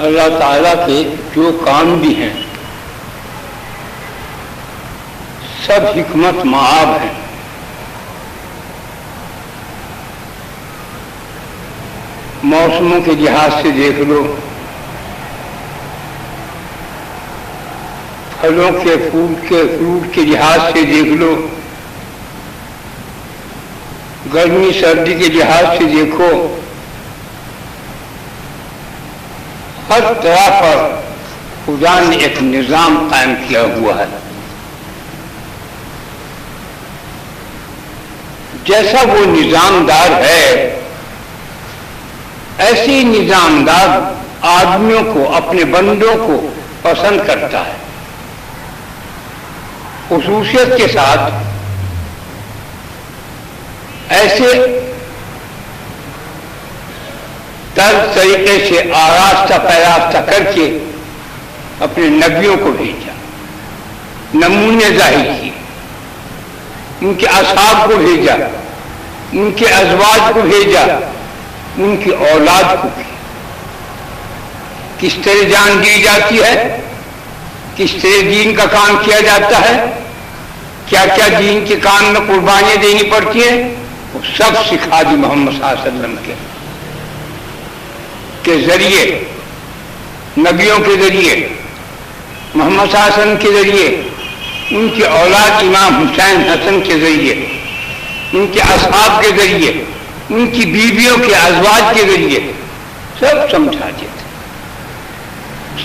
اللہ تعالیٰ کے جو کام بھی ہیں سب حکمت معاب ہیں. موسموں کے لحاظ سے دیکھ لو، پھلوں کے فروٹ کے لحاظ سے دیکھ لو، گرمی سردی کے لحاظ سے دیکھو، ہر طرح پر خدا نے ایک نظام قائم کیا ہوا ہے. جیسا وہ نظامدار ہے ایسے ہی نظامدار آدمیوں کو، اپنے بندوں کو پسند کرتا ہے. خصوصیت کے ساتھ ایسے طریقے سے آراستہ پیراستہ کر کے اپنے نبیوں کو بھیجا، نمونے ظاہر کیے، ان کے اصحاب کو بھیجا، ان کے ازواج کو بھیجا، ان کی اولاد کو بھی. کس طرح جان دی جاتی ہے، کس طرح دین کا کام کیا جاتا ہے، کیا کیا دین کے کام میں قربانیاں دینی پڑتی ہیں، وہ سب سکھا دی محمد صلی اللہ علیہ وسلم کے ذریعے، نبیوں کے ذریعے، محمد صلی اللہ علیہ وسلم کے ذریعے، ان کی اولاد امام حسین حسن کے ذریعے، ان کے اصحاب کے ذریعے، ان کی بیویوں کے ازواج کے ذریعے سب سمجھا دیتے.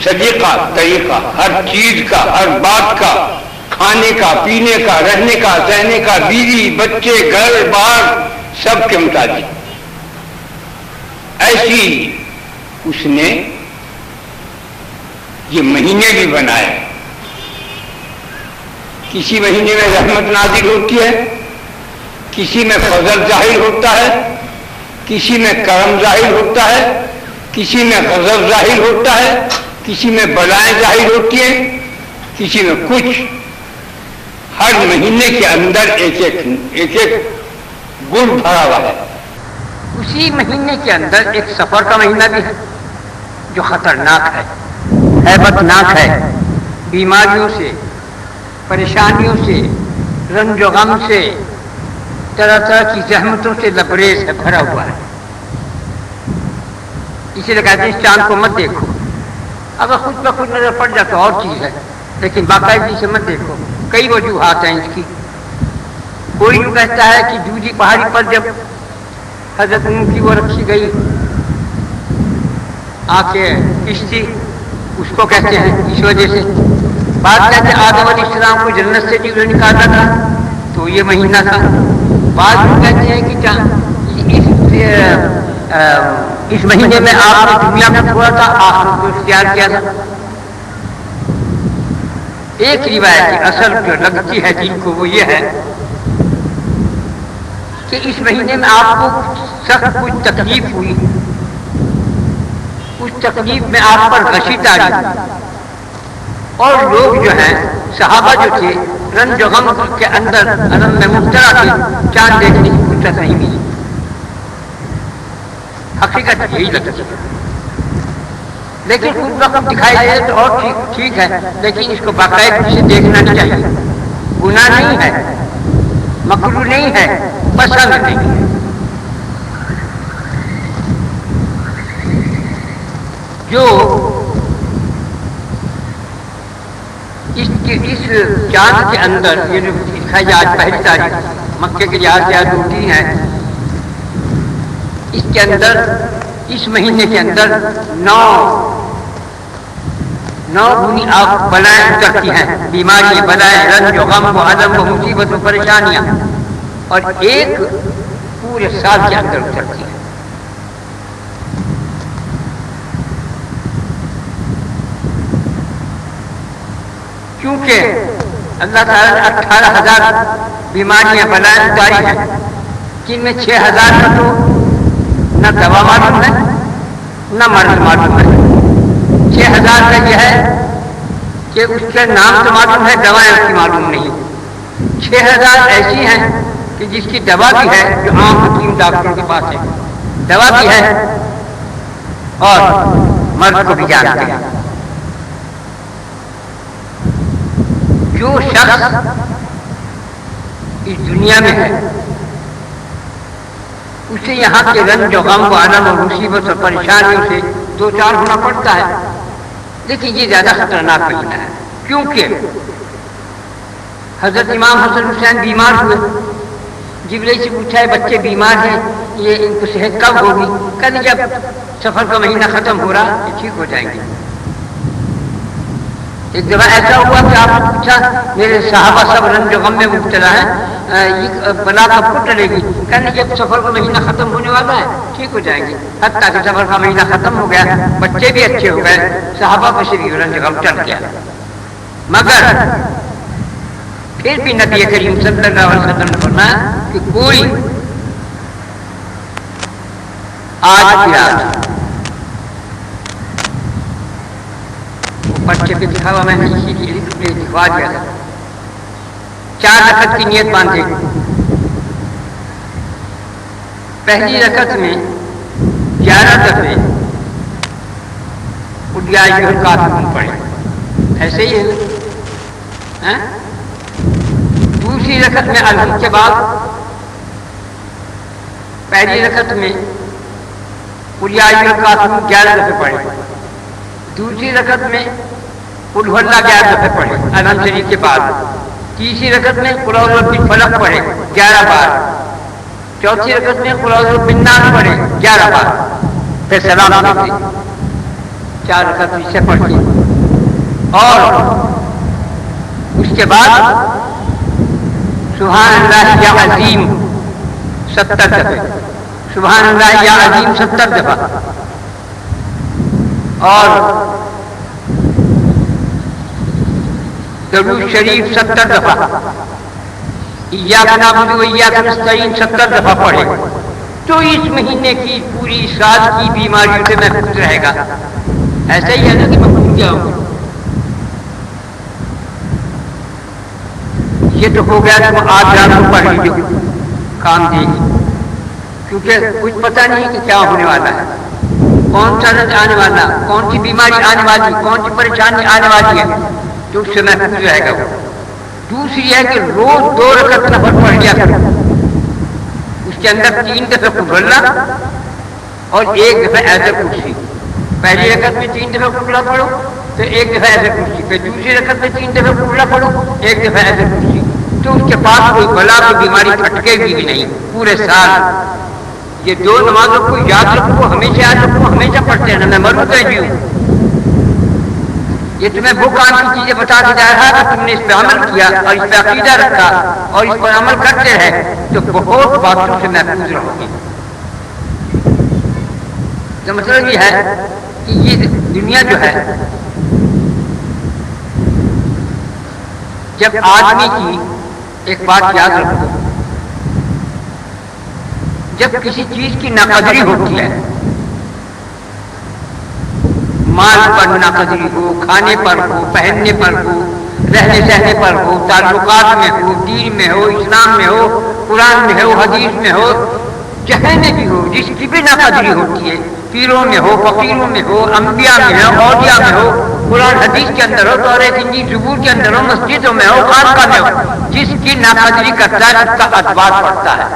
سلیقہ طریقہ ہر چیز کا، ہر بات کا، کھانے کا، پینے کا، رہنے کا، سہنے کا، بیوی بچے گھر بار سب کے مطابق. ایسی اس نے یہ مہینے بھی بنائے. کسی مہینے میں رحمت نازل ہوتی ہے، کسی میں فضل ظاہر ہوتا ہے، کسی میں کرم ظاہر ہوتا ہے، کسی میں غضب ظاہر ہوتا ہے، کسی میں بلائیں ظاہر ہوتی ہیں، کسی میں کچھ. ہر مہینے کے اندر ایک ایک گڑ بھرا ہوا ہے. اسی مہینے کے اندر ایک سفر کا مہینہ بھی ہے جو خطرناک ہے، ہیبتناک ہے، بیماریوں سے، پریشانیوں سے، رنج و غم سے، طرح طرح کی زحمتوں سے لبریز ہے، بھرا ہوا ہے. اسی لیے کہتے ہیں اس چاند کو مت دیکھو. اگر خود بخود نظر پڑ جائے تو اور چیز ہے، لیکن باقاعدگی سے مت دیکھو. کئی وجوہات ہیں اس کی. کوئی یوں کہتا ہے کہ جوجی پہاڑی پر جب حضرت نوح کی وہ رکھی گئی آکے کشتی، اس کو کہتے ہیں اس وجہ سے. بعض کہتے ہیں آدم علیہ السلام کو جنت سے جو نکالا تھا تو یہ مہینہ تھا. بعض کہتے ہیں کہ اس مہینے میں آپ نے دنیا میں تھوڑا تھا، آخرت کو اختیار کیا تھا. ایک روایت اصل جو لگتی ہے دین کو وہ یہ ہے کہ اس مہینے میں آپ کو سخت کچھ تکلیف ہوئی، اس تکلیف میں آپ پر غشی تاری، اور لوگ جو ہیں صحابہ جو تھے رنج و غم کے اندر علم میں مبتلا تھے، چاند دیکھنے کی فرصت نہیں ملی. حقیقت یہی لگتی ہے. لیکن خود بخود دکھائی دے تو اور ٹھیک ہے، لیکن اس کو باقاعدگی سے دیکھنا نہیں چاہیے. گناہ نہیں ہے، مکروہ نہیں ہے، پسند نہیں ہے. جو اس چاند کے اندر یہ جو دکھائی آج پہلی تاریخ مکے کے لحاظ سے آج 2 ہے، اس کے اندر اس مہینے کے اندر 9 گنی آپ بلائیں اترتی ہیں، بیماری، بلائیں، رنج و غم و عدم و مصیبت و پریشانیاں، اور ایک پورے سال کے اندر اترتی ہے. کیونکہ اللہ تعالیٰ نے 18,000 بیماریاں بلائیں اتاری ہیں، جن میں 6,000 کا تو نہ دوا معلوم ہے نہ مرض معلوم ہے. 6,000 کا یہ ہے کہ اس کے نام تو معلوم ہے، دوائیں اس کی معلوم نہیں. 6,000 ایسی ہیں کہ جس کی دوا بھی ہے، جو عام حکیم ڈاکٹروں کے پاس ہے، دوا بھی ہے، اور مرد کو بھی جانتے ہیں. جو شخص اس دنیا میں ہے اسے یہاں کے رنج و غم و الم اور مصیبت اور پریشانیوں سے دو چار ہونا پڑتا ہے، لیکن یہ زیادہ خطرناک مہینہ ہے. کیونکہ حضرت امام حسن حسین بیمار ہوئے، جبریل سے پوچھا ہے بچے بیمار ہیں، یہ ان کو صحت کب ہوگی؟ کل جب سفر کا مہینہ ختم ہو رہا یہ ٹھیک ہو جائیں گے. ایک دفعہ ایسا ہوا کہ آپ نے پوچھا میرے صحابہ سب رنج و غم میں مبتلا ہیں، یہ بلا کب کو ٹلے گی؟ کہنے جب سفر کا مہینہ ختم ہونے والا ہے ٹھیک ہو جائیں گے. حتیٰ کہ سفر کا مہینہ ختم ہو گیا، بچے بھی اچھے ہو گئے، صحابہ کو سے بھی رنج و غم ٹل گیا. مگر پھر بھی نبی کریم صلی اللہ علیہ وسلم نے فرمایا کہ کوئی آج کی رات بچے پہ دکھاوا میں نے اسی لیے دکھوا دیا تھا، 4 رکعت کی نیت باندھے. پہلی رکعت میں 11 دفعے قل یا ایھا الکافرون پڑھے، ایسے ہی ہے. دوسری رکعت میں الحمد کے بعد پہلی رکعت میں قل یا ایھا الکافرون 11 دفعے پڑھے. دوسری رکعت میں قل ھو اللہ 11 دفعے پڑھے الحمد شریف کے بعد. تیسری رکعت میں قل اعوذ برب الفلق پڑھے 11 بار. چوتھی رکعت میں قل اعوذ برب الناس پڑھے 11 بار. پھر سلام پڑھتے 4 رکعت اس سے پڑھتے، اور اس کے بعد سبحان اللہ یا عظیم 70 دفعے، سبحان اللہ یا عظیم 70 دفعہ، اور درود شریف 70 دفعہ، ایاک نعبد و ایاک نستعین 70 دفعہ پڑھے. تو اس مہینے کی پوری سال کی بیماریوں سے محفوظ رہے گا. ایسا ہی ہے نا کہ میں بھول گیا ہوں، یہ تو ہو گیا تم آج رات کو پڑھ لیجیے کام دے گی. کیونکہ کچھ پتہ نہیں کہ کیا ہونے والا ہے، کون سا رنج آنے والا، کون سی بیماری آنے والی، کون سی پریشانی آنے والی ہے، تو اس سے محفوظ رہے گا وہ. دوسری ہے کہ روز 2 رکعت نفل پڑھ لیا کرو، اس کے اندر 3 دفعہ قل اللہ اور 1 دفعہ آیت الکرسی. پہلی رکعت میں 3 دفعہ قل اللہ پڑھو، پھر 1 دفعہ آیت الکرسی، پھر دوسری رکعت میں 3 دفعہ قل اللہ پڑھو، 1 دفعہ آیت الکرسی. تو اس کے پاس کوئی بلا کوئی بیماری پھٹکے گی بھی نہیں پورے سال. یہ 2 نمازوں کو یاد رکھو، ہمیشہ یاد رکھو، ہمیشہ پڑھتے ہیں. میں مروں تو جیوں یہ تمہیں وہ کام کی چیزیں بتا کے جا رہا کہ تم نے اس پہ عمل کیا اور اس پہ عقیدہ رکھا اور اس پر عمل کرتے رہے تو بہت باتوں سے محفوظ رہو گے. تو مطلب یہ ہے کہ یہ دنیا جو ہے جب آدمی کی ایک بات یاد رکھو، جب کسی چیز کی ناقدری ہوتی ہے، مال پر ناقدری ہو، کھانے پر ہو، پہننے پر ہو، رہنے سہنے پر ہو، تعلقات میں ہو، دین میں ہو، اسلام میں ہو، قرآن میں ہو، حدیث میں ہو، جہاں میں بھی ہو، جس کی بھی ناقدری ہوتی ہے، پیروں میں ہو، فقیروں میں ہو، انبیاء میں ہو، اولیاء میں ہو، قرآن حدیث کے اندر ہو، توریت انجیل زبور کے اندر ہو، مسجدوں میں ہو، خانقاہ میں ہو، جس کی ناقدری کرتا ہے اس کا ادوار پڑتا ہے.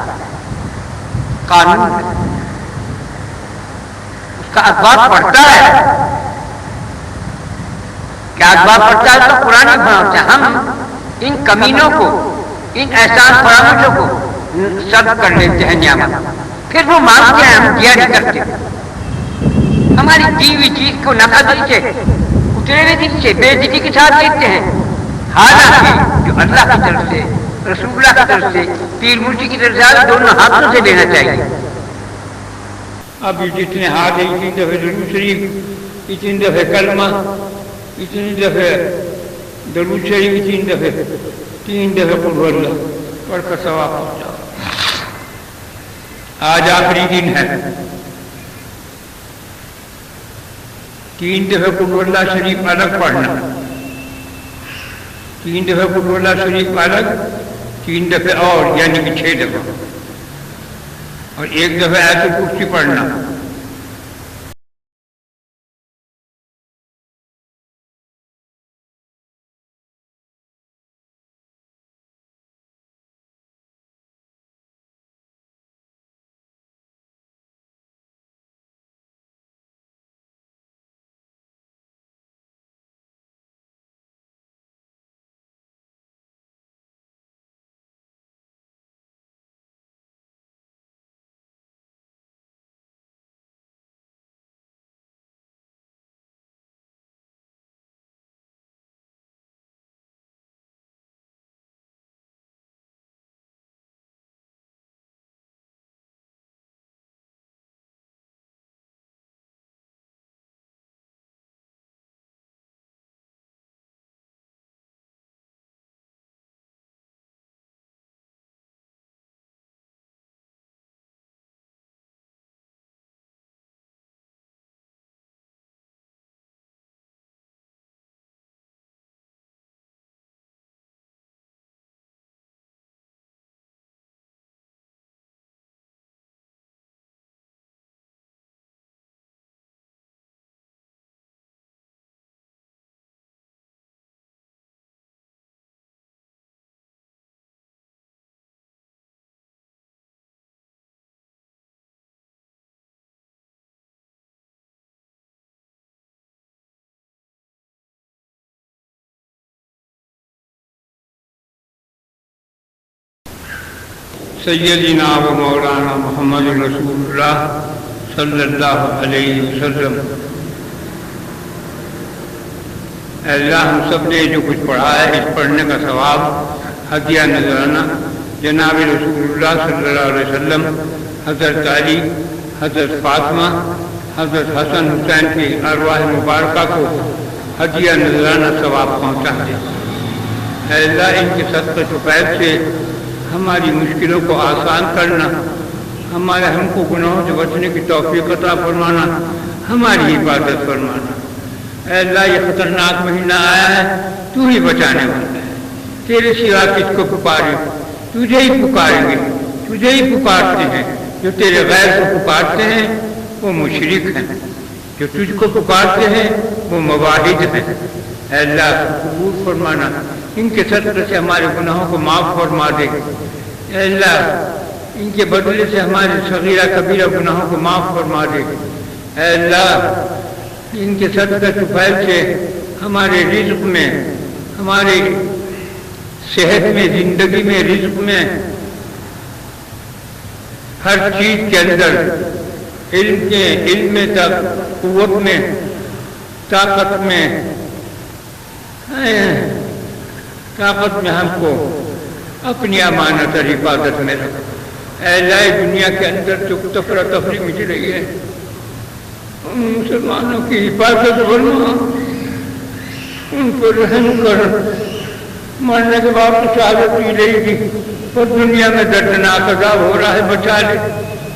قانون ہے، اس کا ادوار پڑتا ہے. کیا ادوار پڑتا ہے؟ تو قرآن فرماتا ہے ہم ان کمینوں کو، ان احسان فراموشوں کو سب کر لیتے ہیں نعمت، پھر وہ مانگتے ہیں ہم دیا نہیں کرتے. ہماری دی ہوئی چیز کو ناقدری سے، اترے ہوئے دل سے، بے عزتی کے ساتھ دیکھتے ہیں، حالانکہ جو اللہ کی طرف سے، رسول اللہ کی طرف سے، پیر مرشد کی طرف سے دونوں ہاتھوں سے لینا چاہیے. اب یہ جتنے ہاتھ ہیں 3 دفعہ درود شریف، 3 دفعہ کلمہ، 3 دفعہ درود شریف، 3 دفعہ قل ھو اللہ پڑھ کر ثواب پہنچاؤ. آج آخری دن ہے، 3 دفعہ قل ھو اللہ شریف الگ پڑھنا، 3 دفعہ قل ھو اللہ شریف الگ، 3 دفعہ اور یعنی کہ 6 دفعہ، اور 1 دفعہ آیت الکرسی پڑھنا. سیدنا و مولانا محمد رسول اللہ صلی اللہ علیہ وسلم۔ اے اللہ ہم سب نے جو کچھ پڑھا ہے اس پڑھنے کا ثواب ہدیہ نذرانہ جناب رسول اللہ صلی اللہ علیہ وسلم، حضرت علی، حضرت فاطمہ، حضرت حسن حسین کی ارواح مبارکہ کو ہدیہ نذرانہ ثواب پہنچا دے۔ اے اللہ ان کے صدقہ و فیض سے ہماری مشکلوں کو آسان کرنا، ہم کو گناہوں سے بچنے کی توفیق عطا فرمانا، ہماری حفاظت فرمانا۔ اے اللہ یہ خطرناک مہینہ آیا ہے، تو ہی بچانے والا ہے، تیرے سوا کس کو پکارے، تجھے ہی پکاریں گے، تجھے ہی پکارتے ہیں۔ جو تیرے غیر کو پکارتے ہیں وہ مشرک ہیں، جو تجھ کو پکارتے ہیں وہ مواحد ہیں۔ اے اللہ قبول فرمانا، ان کے صدقے سے ہمارے گناہوں کو معاف فرما دے۔ اے اللہ ان کے بدلے سے ہمارے صغیرہ کبیرہ گناہوں کو معاف فرما دے۔ اے اللہ ان کے صدقے و فیض سے ہمارے رزق میں، ہمارے صحت میں، زندگی میں، رزق میں، ہر چیز کے اندر، علم میں تک، قوت میں، طاقت میں ہم کو اپنی امانت اور حفاظت میں رکھ۔ اے اللہ دنیا کے اندر جو تفرہ تفری مچ رہی ہے ان مسلمانوں کی حفاظت فرما، ان پر رحم کر۔ مرنے کے بعد تو شہادت مل رہی تھی پر دنیا میں دردناک عذاب ہو رہا ہے، بچا لے،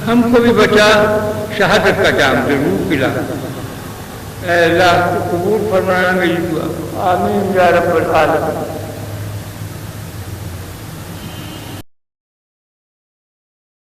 ہم کو بھی بچا، شہادت کا جام ضرور پلا۔ اے اللہ قبول فرمانا میری دعا، آمین یا رب العالمین۔